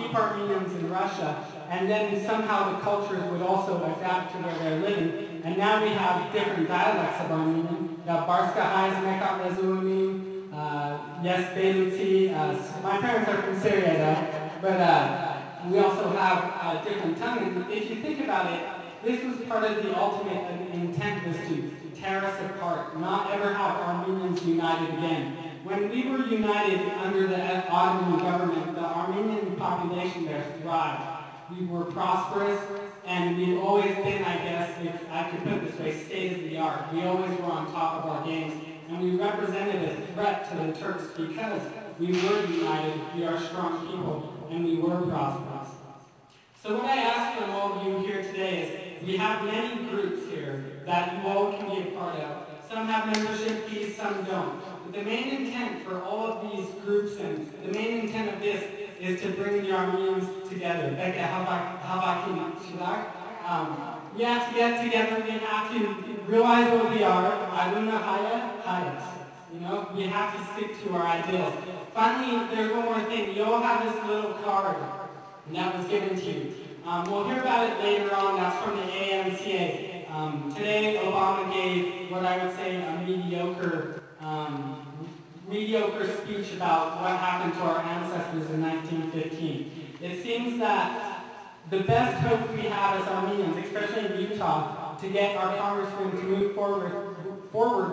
keep Armenians in Russia, and then somehow the cultures would also adapt to where they're living. And now we have different dialects of Armenian. We have Barska Haizmeka Rezunim, Yes Beluti. My parents are from Syria though, but we also have a different tongue. And if you think about it, this was part of the ultimate intent, was to tear us apart, not ever have Armenians united again. When we were united under the Ottoman government, the Armenian population there thrived. We were prosperous, and we've always been, I guess, if I could put it this way, state of the art. We always were on top of our games, and we represented a threat to the Turks because we were united, we are strong people, and we were prosperous. So what I ask from all of you here today is, we have many groups here that you all can be a part of. Some have membership fees, some don't. But the main intent for all of these groups and the main intent of this is to bring the Armenians together. We have to get together, we have to realize what we are. You know, we have to stick to our ideals. Finally, there's one more thing. You all have this little card that was given to you. We'll hear about it later on. That's from the AMCA. Today, Obama gave what I would say a mediocre speech about what happened to our ancestors in 1915. It seems that the best hope we have as Armenians, especially in Utah, to get our congressmen to move forward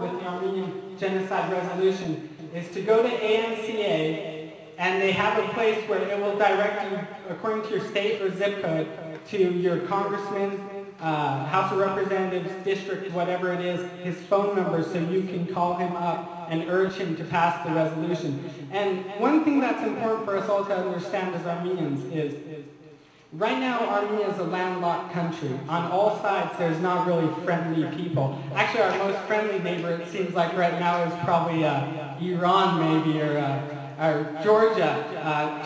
with the Armenian Genocide Resolution is to go to AMCA, and they have a place where it will direct you, according to your state or zip code, to your congressman, House of Representatives, district, whatever it is, his phone number, so you can call him up and urge him to pass the resolution. And one thing that's important for us all to understand as Armenians is, right now Armenia is a landlocked country. On all sides there's not really friendly people. Actually our most friendly neighbor, it seems like right now, is probably Iran maybe, or Georgia.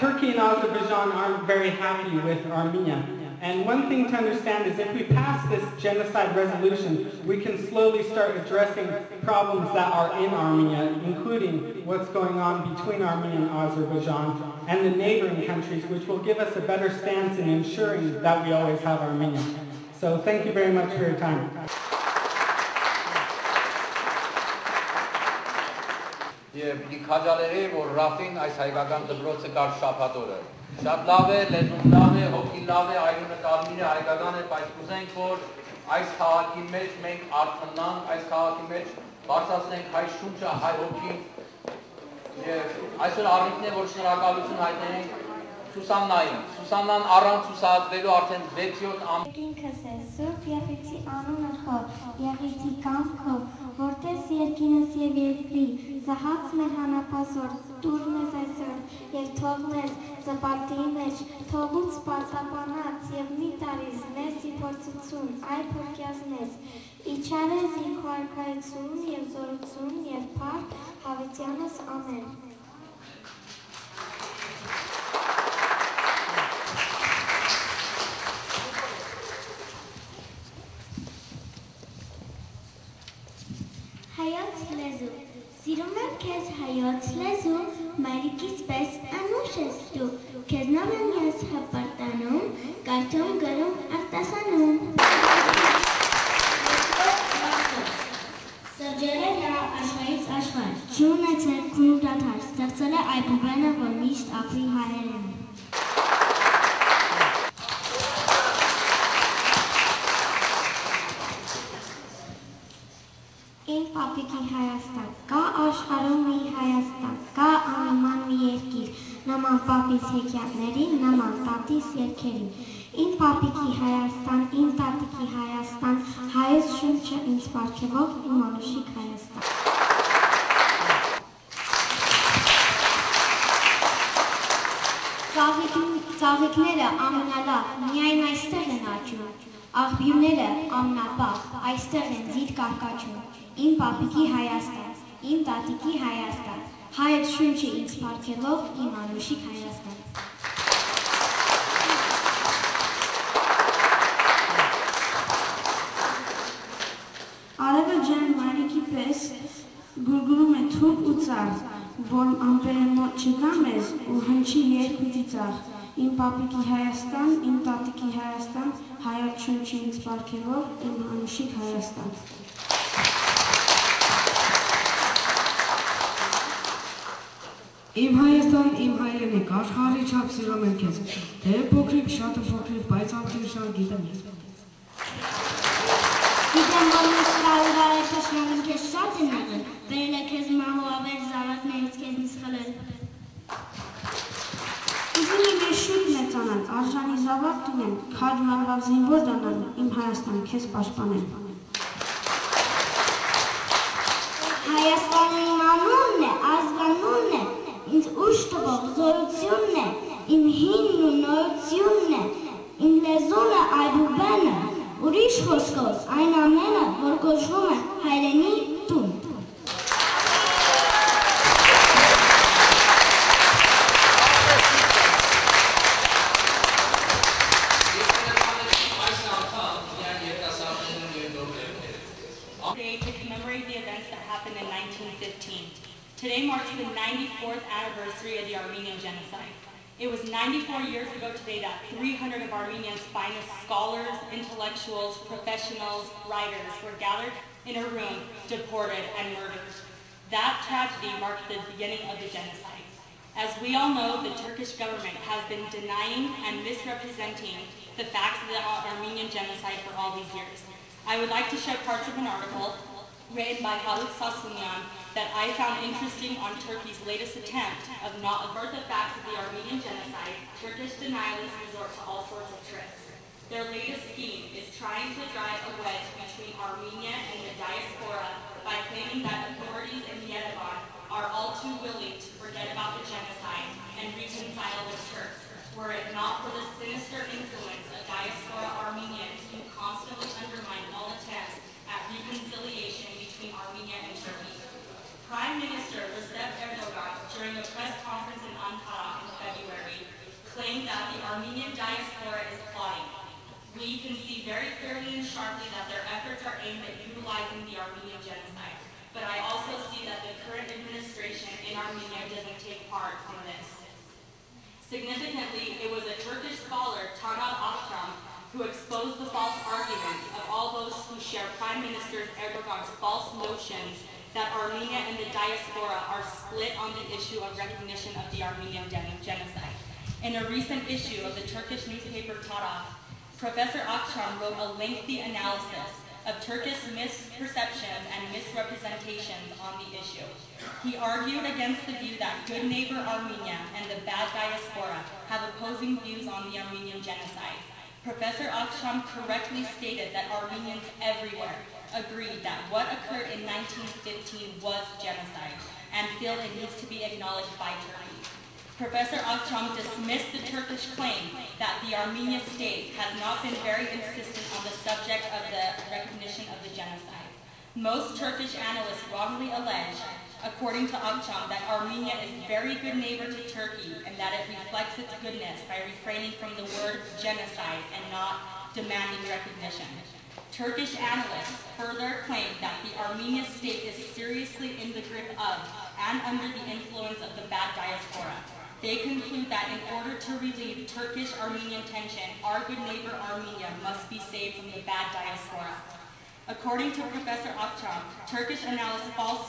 Turkey and Azerbaijan aren't very happy with Armenia. And one thing to understand is if we pass this genocide resolution, we can slowly start addressing problems that are in Armenia, including what's going on between Armenia and Azerbaijan and the neighboring countries, which will give us a better stance in ensuring that we always have Armenia. So thank you very much for your time. Եվ քաջալերի որ Ռաֆին այս հայկական դպրոցը կար շաբաթ օրը։ Շատ լավ է, լեզուն լավ է, հոգին լավ է, այունը կարմիր է, հայկական է, բայց կուզենք որ այս քաղաքի մեջ մենք արթնանանք, այս քաղաքի մեջ բարձրացնենք հայ շունչը, հայ հոգին։ Եվ այսօր առիթն է որ շնորհակալություն հայտնենք Սուսաննային։ Սուսաննան առանց ուսացվելու արդեն 6-7 ամիս։ Ինքս է Սուրբ Եղեցի անունը խո, Եղեցի կանքո, որտես երկինս եւ երկրի, զահաց մեր հանապազոր, տուր մեզ այսօր, եւ թող մեզ զպարտի մեջ, թողուց պարտապանած եւ մի տարիս մեզ իփորձություն, այ փրկյազնես, իջարես ինքո արքայություն եւ զորություն եւ փառք հավիտյանս ամեն։ Հայոց լեզու, սիրում եմ քեզ հայոց լեզու, մայրիկիս պես անուշ ես դու, քեզնով եմ ես հպարտանում, կարդում գրում արտասանում։ Սրջել է նա աշխարհից աշխարհ, չի ունեցել քուն դադար, ստեղծել է այբուբենը, որ միշտ ապրի հայերեն։ Իմ պապիկի Հայաստան, կա աշխարհում մի Հայաստան, կա անիման մի երկիր, նման պապիս հեքիաթներին, նման տատիս երգերին։ Իմ պապիկի Հայաստան, իմ տատիկի Հայաստան, հայոց շունչը ինձ պարգևող իմ անուշիկ Հայաստան։ Ծաղիկները ամենալավ, միայն այստեղ են աճում, աղբյուրները ամնապաղ, այստեղ են ձիթ կարկաչում։ Իմ պապիկի Հայաստան, իմ տատիկի Հայաստան, հայոց շունչը ինձ պարգևող իմ անուշիկ Հայաստան։ Արևը ջան մայրիկի պես գուրգուրում է թուղ ու ծաղ, որ ամպերը մոտ չկա մեզ ու հնչի երգ ու ծիծաղ։ Իմ պապիկի Հայաստան, իմ տատիկի Հայաստան, հայացուն չի ինձ պարգևող, իմ անուշիկ Հայաստան։ Իմ Հայաստան, իմ հայրենիք, աշխարհի չափ սիրում եմ քեզ, թե փոքրիկ, շատ փոքրիկ, բայց անտիրշան գիտեմ ես։ Գիտեմ, որ մեր սրահի թշնամին քեզ շատ է նեղել, բերել է քեզ մահու ավեր զավակներից քեզնից խլել։ Ուզում եմ ես շուտ մեծանալ, արժանի զավակ դնեմ, քաջ մանրավ զինվոր դառնալ, իմ Հայաստան, քեզ պաշտպանեմ։ Հայաստանը իմ անունն է, ազգանունն է, ինձ ուժ տվող զորությունն է, իմ հինն ու նորությունն է, իմ լեզունը այբուբենը, ուրիշ խոսքով այն ամենը, որ կոչվում է հայրենի տուն։ Today to commemorate the events that happened in 1915. Today marks the 94th anniversary of the Armenian Genocide. It was 94 years ago today that 300 of Armenia's finest scholars, intellectuals, professionals, writers were gathered in a room, deported, and murdered. That tragedy marked the beginning of the genocide. As we all know, the Turkish government has been denying and misrepresenting the facts of the Armenian genocide for all these years. I would like to share parts of an article written by Halit Sasunian that I found interesting on Turkey's latest attempt of not avert the facts of the Armenian genocide. Turkish denialists resort to all sorts of tricks. Their latest scheme is trying to drive a wedge between Armenia and the diaspora by claiming that authorities in Yerevan are all too willing to forget about the genocide and reconcile with Turks, were it not for the sinister influence of diaspora Armenians who constantly undermine all attempts at reconciliation between Armenia and Turkey. Prime Minister Recep Erdogan, during a press conference in Ankara in February, claimed that the Armenian diaspora is plotting. We can see very clearly and sharply that their efforts are aimed at utilizing the Armenian genocide. But I also see that the current administration in Armenia doesn't take part in this. Significantly, it was a Turkish scholar, Taner Akçam, who exposed the false arguments of all those who share Prime Minister Erdogan's false notions that Armenia and the diaspora are split on the issue of recognition of the Armenian genocide. In a recent issue of the Turkish newspaper Taraf, Professor Akçam wrote a lengthy analysis of Turkish misperceptions and misrepresentations on the issue. He argued against the view that good neighbor Armenia and the bad diaspora have opposing views on the Armenian genocide. Professor Akçam correctly stated that Armenians everywhere agreed that what occurred in 1915 was genocide and feel it needs to be acknowledged by Turkey. Professor Akçam dismissed the Turkish claim that the Armenian state has not been very insistent on the subject of the recognition of the genocide. Most Turkish analysts wrongly allege, according to Akçam, that Armenia is a very good neighbor to Turkey and that it reflects its goodness by refraining from the word genocide and not demanding recognition. Turkish analysts further claim that the Armenian state is seriously in the grip of and under the influence of the bad diaspora. They conclude that in order to relieve Turkish-Armenian tension, our good neighbor Armenia must be saved from the bad diaspora. According to Professor Akçam, Turkish analysts falsely